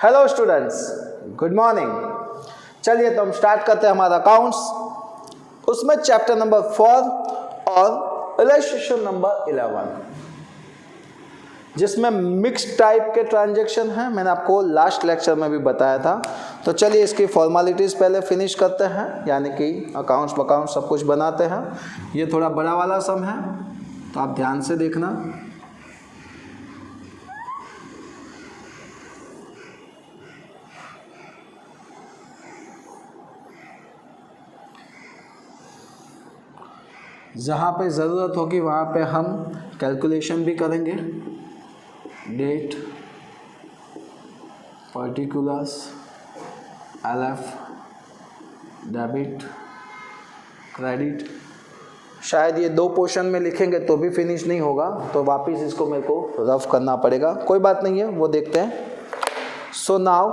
Hello students, good morning. चलिए तो हम स्टार्ट करते हैं हमारा अकाउंट्स। उसमें चैप्टर नंबर 4 और इलस्ट्रेशन नंबर 11 जिसमें मिक्स टाइप के ट्रांजैक्शन हैं। मैंने आपको लास्ट लेक्चर में भी बताया था। तो चलिए इसकी फॉर्मेलिटीज़ पहले फिनिश करते हैं, यानी कि अकाउंट्स बकाउंट्स सब कुछ बनाते हैं। ये थोड़ा बड़ा वाला सम है तो आप ध्यान से देखना। जहाँ पे ज़रूरत होगी वहाँ पे हम कैलकुलेशन भी करेंगे। Date, particulars, LF, debit, credit. शायद ये 2 पोर्शन में लिखेंगे तो भी फिनिश नहीं होगा, तो वापस इसको मेरे को रफ करना पड़ेगा। कोई बात नहीं है, वो देखते हैं। So now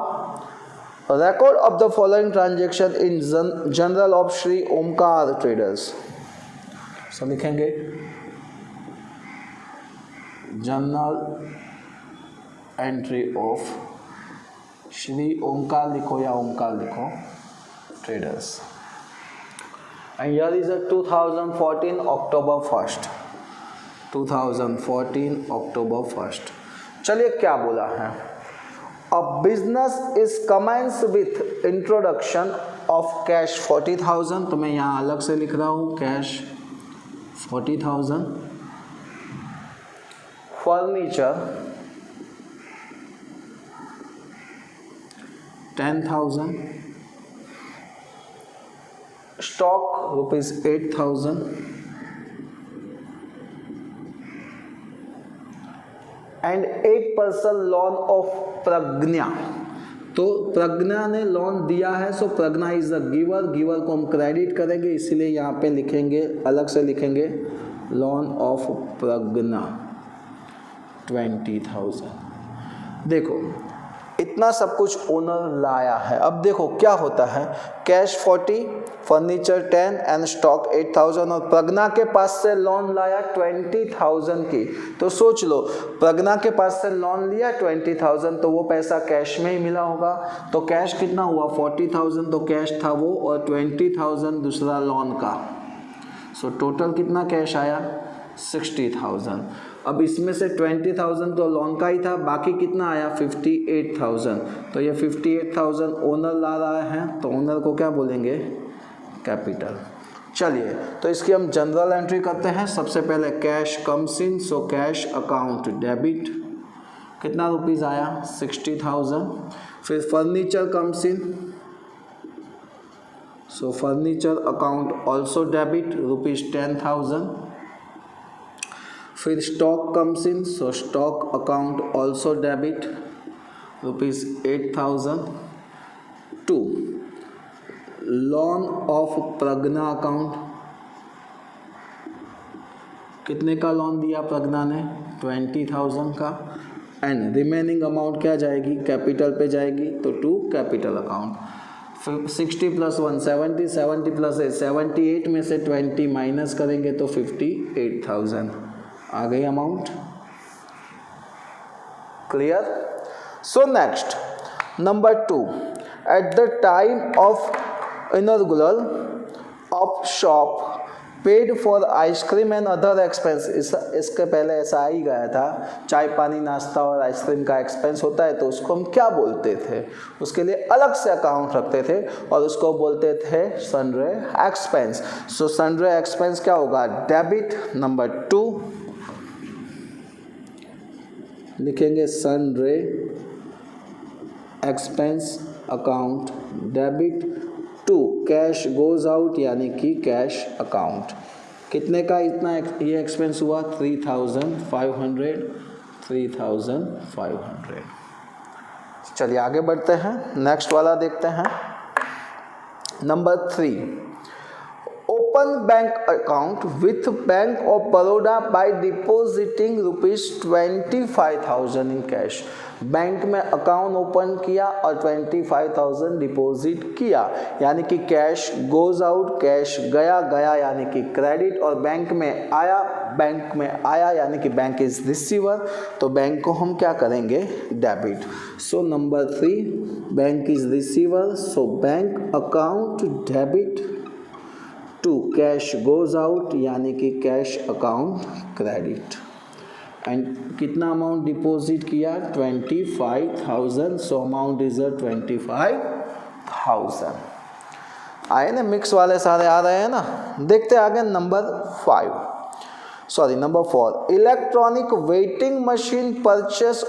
record of the following transaction in journal of Shri Omkar traders. So लिखेंगे journal entry of Shri Omkar लिखो या ओमकार लिखो traders, and here is 2014 October 1st 2014 October 1st। चलिए क्या बोला है, a business is commence with introduction of cash 40,000। तो मैं यहाँ अलग से लिख रहा हूँ cash 40,000, furniture 10,000, stock rupees 8,000 and 8% loan of Pragya. तो प्रज्ञा ने लोन दिया है, so Pragya is the giver. Giver को हम क्रेडिट करेंगे, इसीलिए यहाँ पे लिखेंगे, अलग से लिखेंगे लोन ऑफ प्रज्ञा 20,000। देखो इतना सब कुछ ओनर लाया है। अब देखो क्या होता है, कैश 40, फर्नीचर 10 एंड स्टॉक 8,000, और प्रज्ञा के पास से लोन लाया 20,000 की। तो सोच लो, प्रज्ञा के पास से लोन लिया 20,000 तो वो पैसा कैश में ही मिला होगा। तो कैश कितना हुआ 40,000, तो कैश था वो, और 20,000 दूसरा लोन का। सो टोटल कितना कैश आया 60,000। अब इसमें से 20,000 तो लोन का ही था, बाकी कितना आया 58,000। तो ये 58,000 ओनर ला रहा है, तो ओनर को क्या बोलेंगे, कैपिटल। चलिए तो इसकी हम जनरल एंट्री करते हैं। सबसे पहले cash comes in, so cash account debit, कितना रुपीज़ आया 60,000। फिर furniture comes in, so furniture account also debit rupees 10,000। फिर stock comes in, so stock account also debit rupees 8,000। 2 loan of Pragya account, कितने का लोन दिया प्रज्ञा ने 20,000 का, and remaining amount क्या जाएगी, कैपिटल पे जाएगी, तो 2 कैपिटल अकाउंट। 60 + 1 70, 70 + 8 78 में से 20 माइनस करेंगे तो 58,000 आ गई amount. Clear. So next number 2, at the time of inauguration of shop paid for ice cream and other expense. इसके पहले ऐसा आ ही गया था, चाय पानी नाश्ता और आइसक्रीम का एक्सपेंस होता है तो उसको हम क्या बोलते थे, उसके लिए अलग से अकाउंट रखते थे और उसको बोलते थे सन्ड्री एक्सपेंस। सो सन्ड्री एक्सपेंस क्या होगा, डेबिट। नंबर 2 लिखेंगे sundry expense account debit. 2 cash goes out, यानी कि कैश अकाउंट। कितने का इतना ये एक्सपेंस हुआ 3,500 3,500। चलिए आगे बढ़ते हैं, नेक्स्ट वाला देखते हैं। Number 3, open bank account with bank of Baroda by depositing ₹25,000 in cash. Bank में अकाउंट ओपन किया और 25,000 डिपॉजिट किया, यानी कि कैश गोज आउट, कैश गया यानी कि क्रेडिट, और बैंक में आया यानी कि बैंक इज रिसीवर, तो बैंक को हम क्या करेंगे, debit. So number 3 bank is receiver, so bank account debit to cash goes out यानी कि कैश अकाउंट क्रेडिट। एंड कितना अमाउंट डिपॉजिट किया, 25,000, सो अमाउंट इज 25,000। आए ना, मिक्स वाले सारे आ रहे हैं ना। देखते आगे number 4, electronic waiting machine purchase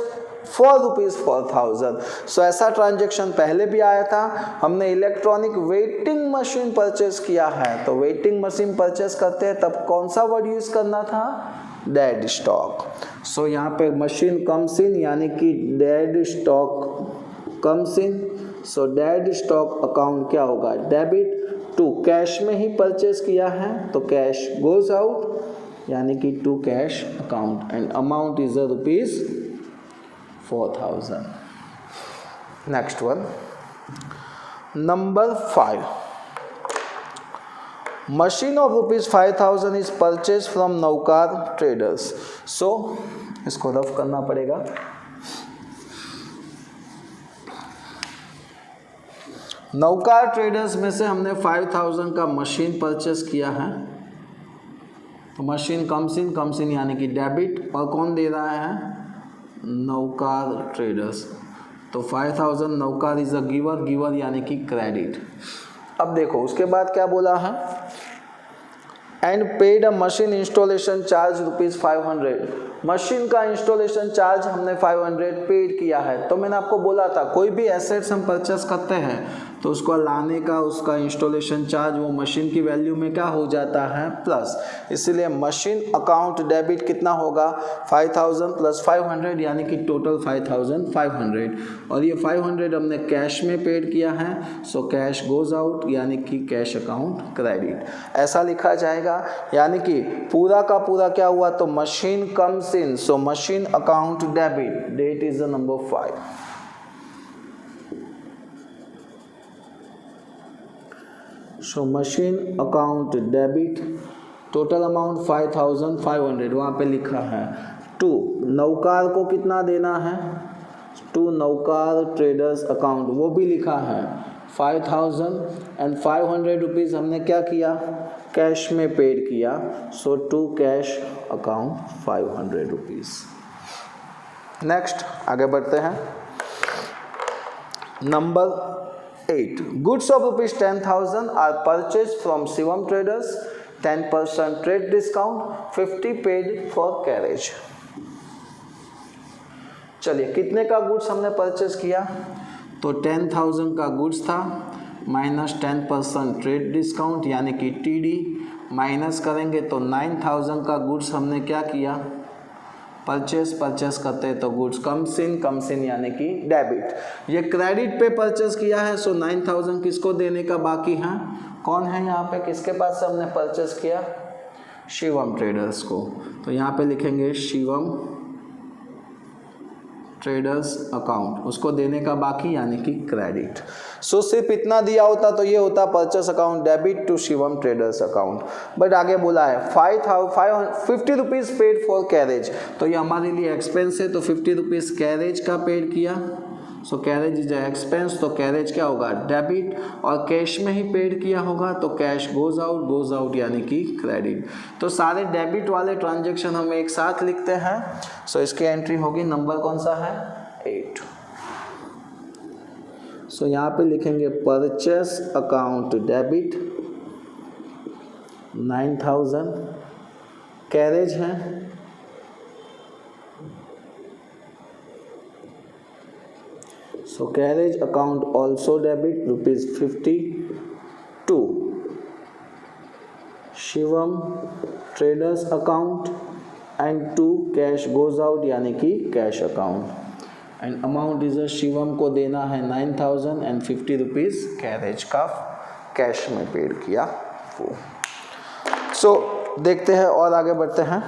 for ₹4,000। सो ऐसा ट्रांजेक्शन पहले भी आया था, हमने इलेक्ट्रॉनिक वेटिंग मशीन परचेस किया है। तो वेटिंग मशीन परचेस करते हैं तब कौन सा वर्ड यूज करना था, डेड स्टॉक। सो यहाँ पे मशीन कम्स इन यानी कि dead stock comes in, so dead stock account क्या होगा, डेबिट टू कैश में ही परचेस किया है तो कैश गोज आउट यानी कि to cash account, and amount is ₹4,000। Next one, number 5, machine of ₹5,000 is purchase from Naukar traders. So इसको rough करना पड़ेगा। नौकार ट्रेडर्स में से हमने 5,000 का मशीन परचेस किया है, तो मशीन कम्स इन यानी कि डेबिट, और कौन दे रहा है, नौकार ट्रेडर्स। तो 5,000 नौकार इज अ गिवर यानी कि क्रेडिट। अब देखो उसके बाद क्या बोला है, and paid a machine installation charge ₹500। Machine का इंस्टॉलेशन चार्ज हमने 500 पेड किया है। तो मैंने आपको बोला था कोई भी एसेट्स हम परचेस करते हैं तो उसको लाने का उसका इंस्टॉलेशन चार्ज वो मशीन की वैल्यू में क्या हो जाता है, प्लस। इसलिए मशीन अकाउंट डेबिट कितना होगा, 5,000 + 500 यानी कि टोटल 5,500, और ये 500 हमने कैश में पेड किया है, सो कैश गोज आउट यानी कि कैश अकाउंट क्रेडिट, ऐसा लिखा जाएगा। यानी कि पूरा का पूरा क्या हुआ, तो machine comes in, so machine account debit, date is the number 5। So machine account debit, total amount 5,500 वहाँ पे लिखा है। टू नौकार को कितना देना है, टू नौकार ट्रेडर्स अकाउंट, वो भी लिखा है 5,000, एंड 500 रुपीज़ हमने क्या किया, कैश में पेड किया, so to cash account 500 rupees. Next आगे बढ़ते हैं, number 8, goods of ₹10,000 are purchased from Shivam Traders, 10% trade discount, 50 paid for carriage। चलिए कितने का गुड्स हमने परचेस किया, तो 10,000 का गुड्स था, माइनस 10% ट्रेड डिस्काउंट यानी कि TD, माइनस करेंगे तो 9,000 का गुड्स हमने क्या किया, परचेस करते हैं तो गुड्स कम्स इन यानी कि डेबिट। ये क्रेडिट पे परचेस किया है, सो 9,000 किसको देने का बाकी है, कौन है यहाँ पे, किसके पास से हमने परचेस किया, शिवम ट्रेडर्स को, तो यहाँ पे लिखेंगे शिवम ट्रेडर्स अकाउंट, उसको देने का बाकी यानी कि क्रेडिट। सो सिर्फ इतना दिया होता तो ये होता purchase account debit to Shivam traders account, but आगे बोला है 50 रुपीज़ पेड फॉर कैरेज, तो ये हमारे लिए एक्सपेंस है, तो 50 रुपीज़ कैरेज का पेड किया, सो कैरेज इज एक्सपेंस, तो कैरेज क्या होगा, डेबिट, और कैश में ही पेड किया होगा तो कैश गोज आउट यानी कि क्रेडिट। तो सारे डेबिट वाले ट्रांजेक्शन हम एक साथ लिखते हैं, सो इसकी एंट्री होगी, नंबर कौन सा है, 8। सो यहाँ पे लिखेंगे परचेस अकाउंट डेबिट 9,000, कैरेज है so carriage account also debit ₹50 to Shivam traders account and to cash goes out यानी कि cash account, and amount is Shivam को देना है 9,000 and 50 रुपीज़ कैरेज का कैश में पेड किया वो। सो देखते हैं और आगे बढ़ते हैं।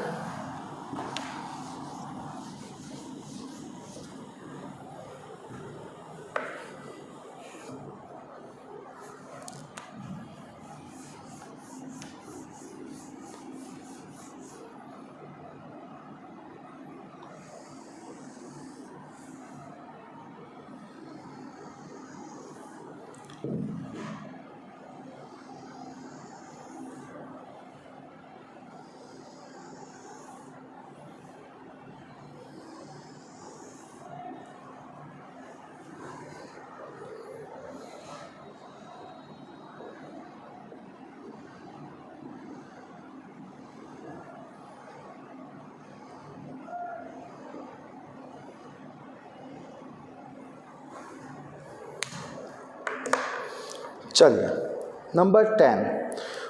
चलिए number 10,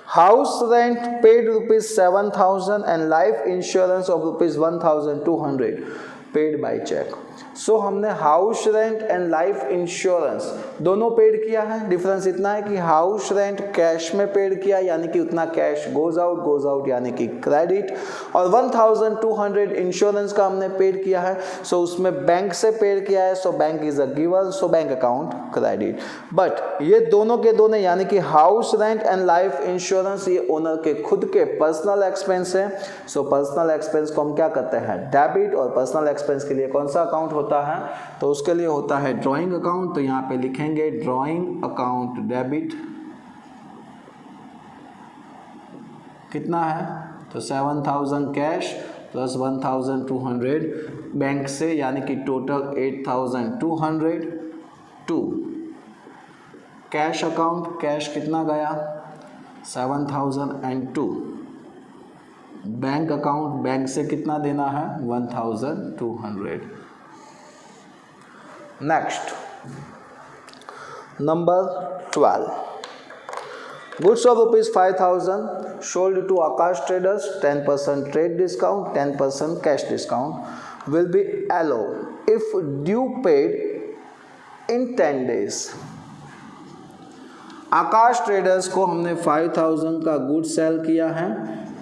house rent paid ₹7,000 and life insurance of ₹1,200 paid by cheque. So हमने house rent and life insurance दोनों पेड किया है। डिफरेंस इतना है कि हाउस रेंट कैश में पेड किया यानी कि उतना कैश गोज आउट यानी कि क्रेडिट, और 1,200 इंश्योरेंस का हमने पेड किया है। सो उसमें बैंक से पेड किया है, so bank is a giver, so bank account credit. But ये दोनों के दोनों यानी कि house rent and life insurance ये ओनर के खुद के पर्सनल एक्सपेंस है। सो पर्सनल एक्सपेंस को हम क्या करते हैं, डेबिट, और पर्सनल एक्सपेंस के लिए कौन सा अकाउंट होता है, तो उसके लिए होता है ड्राइंग अकाउंट। तो यहाँ पे लिखेंगे ड्राइंग अकाउंट डेबिट, कितना है, तो 7,000 कैश प्लस 1,200 बैंक से, यानी कि total 8,200 to cash account, cash कितना गया 7,002, बैंक अकाउंट, बैंक से कितना देना है 1,200। Next number 12, goods of ₹5,000 sold to Akash Traders, 10% trade discount, 10% cash discount will be allowed if due paid in 10 days। Akash traders को हमने 5,000 का गुड सेल किया है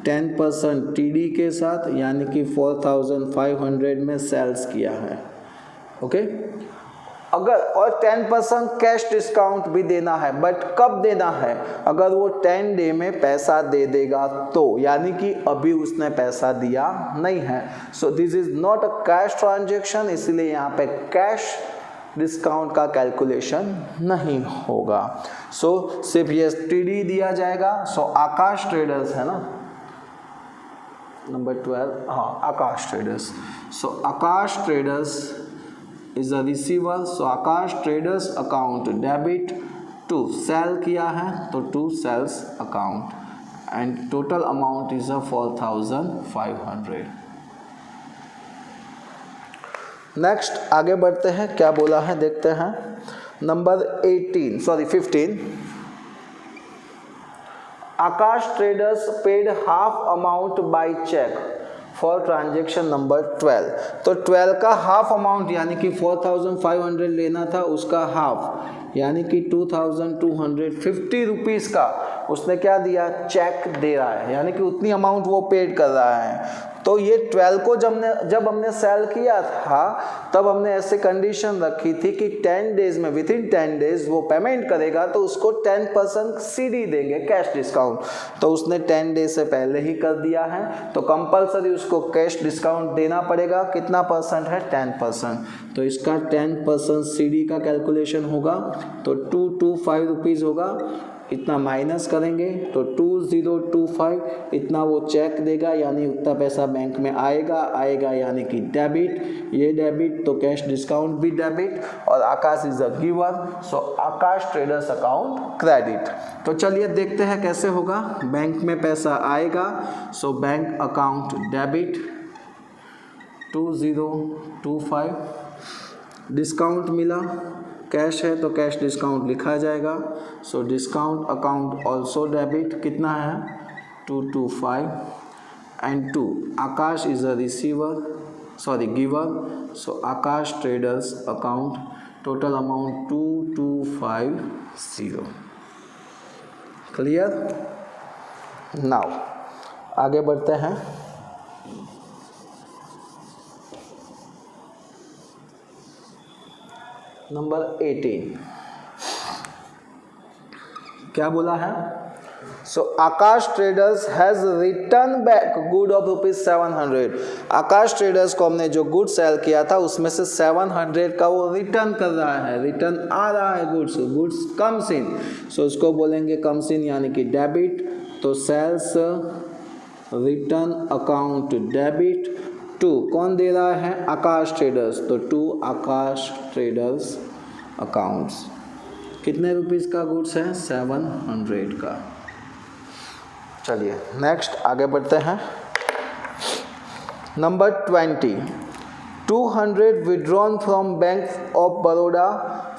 10% टीडी के साथ, यानी कि 4,500 में सेल्स किया है। ओके, अगर और 10% कैश डिस्काउंट भी देना है, बट कब देना है, अगर वो 10 डे में पैसा दे देगा तो, यानी कि अभी उसने पैसा दिया नहीं है। So this is not a cash transaction, इसलिए यहाँ पे कैश डिस्काउंट का कैलकुलेशन नहीं होगा। सो सिर्फ ये टीडी दिया जाएगा। सो आकाश ट्रेडर्स है ना, नंबर 12, हाँ Akash traders. So Akash traders is a receiver, so Akash traders account debit to sale किया है तो to sales account, and total amount is a 4,500। Next आगे बढ़ते हैं, क्या बोला है देखते हैं। Number 15, Akash traders paid half amount by cheque for transaction number 12। तो 12 का हाफ अमाउंट यानी कि 4,500 लेना था, उसका हाफ यानी कि 2,250 रुपीज़ का उसने क्या दिया, चेक दे रहा है, यानी कि उतनी अमाउंट वो पेड कर रहा है। तो ये 12 को जब हमने सेल किया था तब हमने ऐसे कंडीशन रखी थी कि 10 डेज में, विद इन 10 डेज वो पेमेंट करेगा तो उसको 10% सीडी देंगे कैश डिस्काउंट। तो उसने 10 डेज से पहले ही कर दिया है, तो कंपलसरी उसको कैश डिस्काउंट देना पड़ेगा। कितना परसेंट है, 10%। तो इसका 10% सीडी का कैलकुलेशन होगा, तो 225 रुपीज़ होगा, इतना माइनस करेंगे तो 2025 इतना वो चेक देगा, यानी उतना पैसा बैंक में आएगा यानी कि डेबिट, ये डेबिट तो कैश डिस्काउंट भी डेबिट, और Akash is a giver, so Akash traders account credit. तो चलिए देखते हैं कैसे होगा। बैंक में पैसा आएगा, so bank account debit 2025, discount मिला, कैश है तो कैश डिस्काउंट लिखा जाएगा, so discount account also debit, कितना है 225, and 2 Akash is a giver, so Akash traders account total amount 2250। Clear? Now आगे बढ़ते हैं। नंबर 18 क्या बोला है? So Akash traders has return back good of ₹700। Akash traders को हमने जो गुड सेल किया था उसमें से 700 का वो रिटर्न कर रहा है, रिटर्न आ रहा है गुड्स कम्स इन। सो उसको बोलेंगे कम्स इन यानी कि डेबिट। तो sales return account debit to कौन दे रहा है? आकाश ट्रेडर्स। तो टू आकाश ट्रेडर्स अकाउंट्स। कितने रुपीस का गुड्स है? 700 का। चलिए नेक्स्ट आगे बढ़ते हैं। Number 20 200 withdrawn from bank of Baroda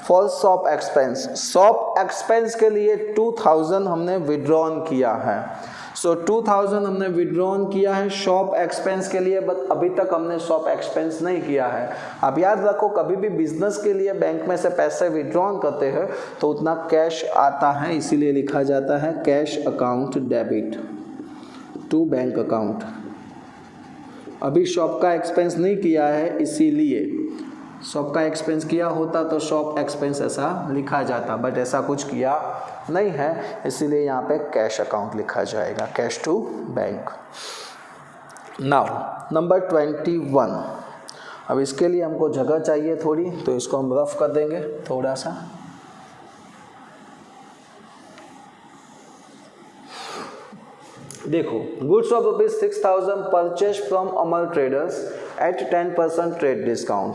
for shop expense. Shop expense के लिए 2000 हमने विड्रॉन किया है। सो 2000 हमने विड्रॉन किया है शॉप एक्सपेंस के लिए, बट अभी तक हमने शॉप एक्सपेंस नहीं किया है। अब याद रखो कभी भी बिजनेस के लिए बैंक में से पैसे विड्रॉन करते हैं तो उतना कैश आता है, इसीलिए लिखा जाता है cash account debit to bank account. अभी शॉप का एक्सपेंस नहीं किया है, इसीलिए शॉप का एक्सपेंस किया होता तो शॉप एक्सपेंस ऐसा लिखा जाता, बट ऐसा कुछ किया नहीं है, इसीलिए यहाँ पे कैश अकाउंट लिखा जाएगा, cash to bank. Now number 21। अब इसके लिए हमको जगह चाहिए थोड़ी, तो इसको हम रफ कर देंगे थोड़ा सा। देखो goods of ₹6000 purchase from Amar traders at 10% trade discount.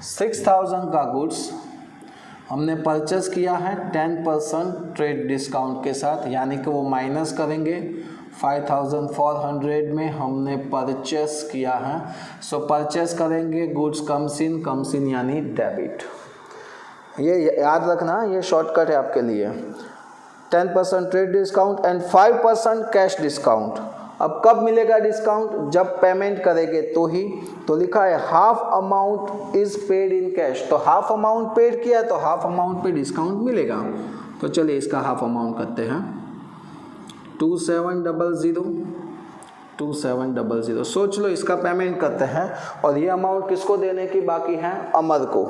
6000 का गुड्स हमने परचेस किया है 10% ट्रेड डिस्काउंट के साथ, यानी कि वो माइनस करेंगे 5400 में हमने परचेस किया है। सो परचेस करेंगे गुड्स कम्स इन यानी डेबिट। ये याद रखना, ये शॉर्टकट है आपके लिए। 10% trade discount and 5% cash discount. अब कब मिलेगा डिस्काउंट? जब पेमेंट करेंगे तो ही। तो लिखा है half amount is paid in cash, तो हाफ अमाउंट पेड किया तो हाफ अमाउंट पे डिस्काउंट मिलेगा। तो चलिए इसका हाफ अमाउंट करते हैं 2700। सोच लो इसका पेमेंट करते हैं, और ये अमाउंट किसको देने की बाकी है? अमर को।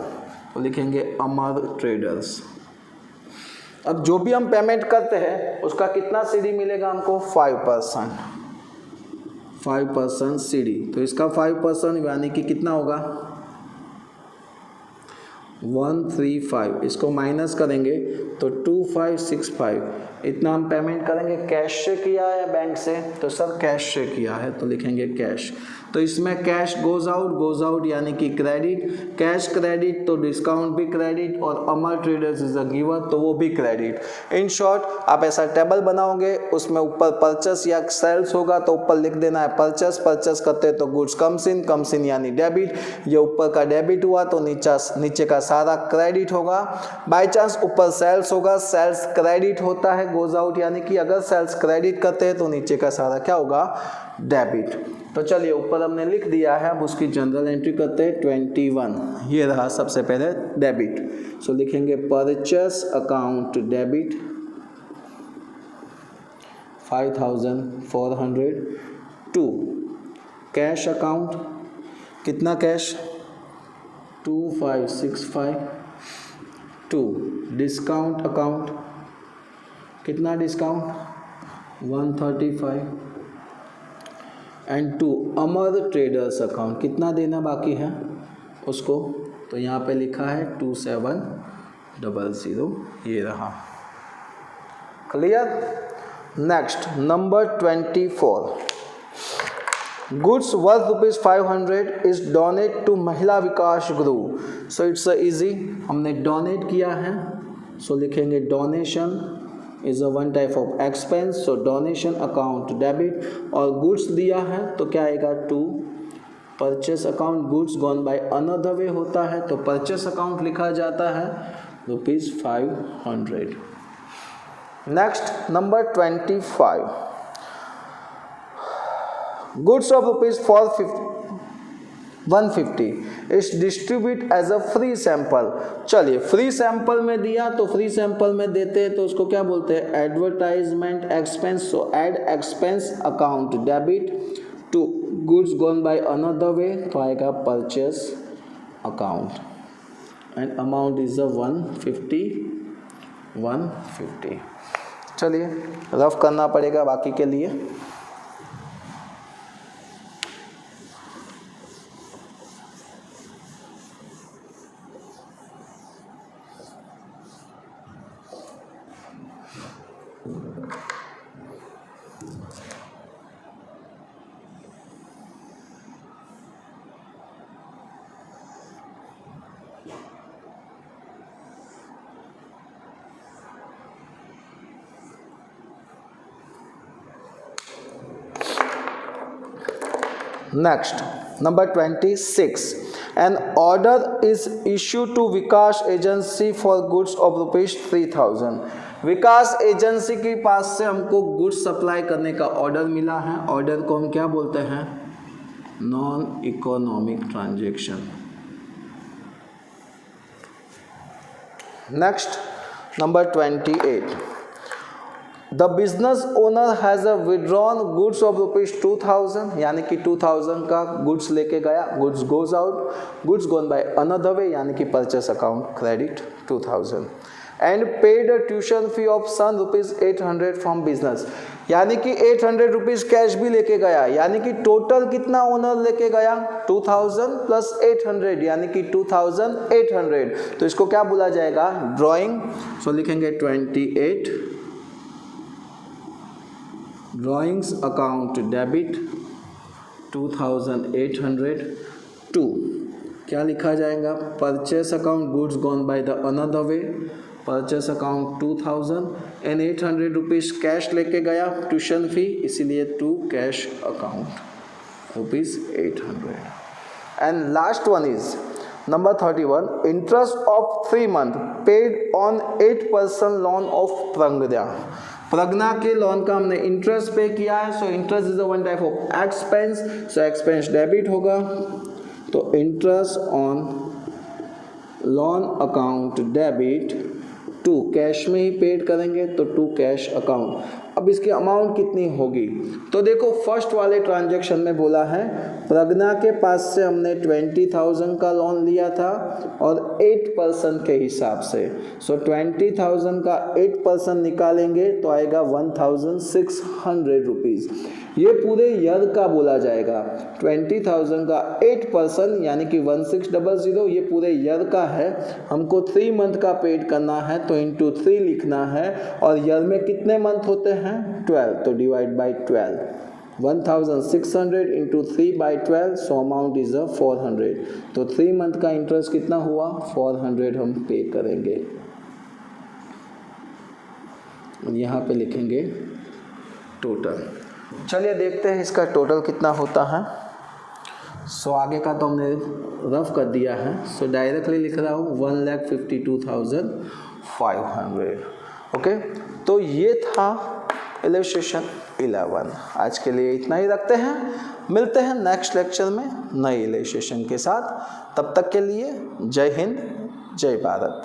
तो लिखेंगे अमर ट्रेडर्स। अब जो भी हम पेमेंट करते हैं उसका कितना सीडी मिलेगा हमको? 5% सीडी। तो इसका 5% यानी कि कितना होगा? 135। इसको माइनस करेंगे तो 2565। इतना हम पेमेंट करेंगे। कैश से किया है बैंक से? तो सर कैश से किया है, तो लिखेंगे कैश। तो इसमें कैश गोज आउट यानी कि क्रेडिट, कैश क्रेडिट तो डिस्काउंट भी क्रेडिट, और अमर ट्रेडर्स इज अ गिवर तो वो भी क्रेडिट। इन शॉर्ट आप ऐसा टेबल बनाओगे, उसमें ऊपर परचेस या सेल्स होगा तो ऊपर लिख देना है परचेस करते तो गुड्स कम्स इन यानी डेबिट। ये ऊपर का डेबिट हुआ तो नीचे का सारा क्रेडिट होगा। बाय चांस ऊपर सेल्स होगा, सेल्स क्रेडिट होता है, गोज आउट यानी कि अगर सेल्स क्रेडिट करते हैं तो नीचे का सारा क्या होगा? डेबिट। तो चलिए ऊपर हमने लिख दिया है, अब उसकी जनरल एंट्री करते हैं 21। ये रहा सबसे पहले डेबिट। सो लिखेंगे purchase account debit 5400 to cash account, कितना कैश? 2565 टू डिस्काउंट अकाउंट, कितना discount? 135 and to Amar traders account, कितना देना बाकी है उसको? तो यहाँ पे लिखा है 2700। ये रहा clear. Next number 24। Goods worth ₹500 is donate to Mahila Vikas group. So it's easy, हमने डोनेट किया है, सो लिखेंगे donation is a one type of expense, so donation account debit. और गुड्स दिया है तो क्या आएगा? To purchase account, goods gone by another way होता है तो परचेस अकाउंट लिखा जाता है ₹500। Next number 25। Goods of ₹450 150 is distribute as a free sample. चलिए फ्री सैंपल में दिया तो फ्री सैंपल में देते हैं तो उसको क्या बोलते हैं, advertisement expense. So ad expense account debit to goods gone by another way, तो आएगा purchase account and amount is the 150। चलिए रफ करना पड़ेगा बाकी के लिए। Next, number 26. An order is issued to Vikas agency for goods of rupees 3000. Vikas agency के पास से हमको गुड्स सप्लाई करने का ऑर्डर मिला है। ऑर्डर को हम क्या बोलते हैं, non economic transaction. Next, number 28. The business owner has a withdrawn goods of rupees 2000, यानी कि 2000 का गुड्स लेके गया, goods goes out, goods gone by another way, यानी कि purchase account credit 2000 and paid a tuition fee of son rupees 800 from business, यानी कि 800 rupees cash भी लेके गया, यानी कि टोटल कितना ओनर लेके गया 2000 प्लस 800, यानी कि 2800। तो इसको क्या बोला जाएगा, ड्राइंग। सो लिखेंगे 28 ड्राइंग्स अकाउंट डेबिट 2800 टू क्या लिखा जाएगा, purchase account goods gone by the another way, purchase account 2000 and 800 rupees cash लेके गया ट्यूशन फी, इसीलिए to cash account rupees 800। And last one is number 31, interest of 3 month paid on 8% loan of Pragya. Pragya के loan का हमने interest pay किया है, so interest is one type of expense, so expense debit होगा, तो interest on loan account debit to cash में ही paid करेंगे तो टू कैश अकाउंट। अब इसकी अमाउंट कितनी होगी, तो देखो फर्स्ट वाले ट्रांजैक्शन में बोला है प्रज्ञा के पास से हमने 20,000 का लोन लिया था और 8% के हिसाब से, सो 20,000 का 8% निकालेंगे तो आएगा 1,600 रुपीज़। ये पूरे ईयर का बोला जाएगा, 20,000 का 8% यानी कि 1600, ये पूरे ईयर का है। हमको 3 मंथ का पेड करना है तो इंटू 3 लिखना है, और ईयर में कितने मंथ होते हैं 12, तो divide by 12, 1,600 into 3 by 12, so amount is 400। तो 3 मंथ का इंटरेस्ट कितना हुआ 400 हम पे करेंगे। यहाँ पे लिखेंगे टोटल। चलिए देखते हैं इसका टोटल कितना होता है। सो आगे का तो हमने रफ कर दिया है, सो डायरेक्टली लिख रहा हूँ 1,52,500। ओके, तो ये था इलस्ट्रेशन 11। आज के लिए इतना ही रखते हैं, मिलते हैं नेक्स्ट लेक्चर में नई इलस्ट्रेशन के साथ। तब तक के लिए जय हिंद, जय भारत।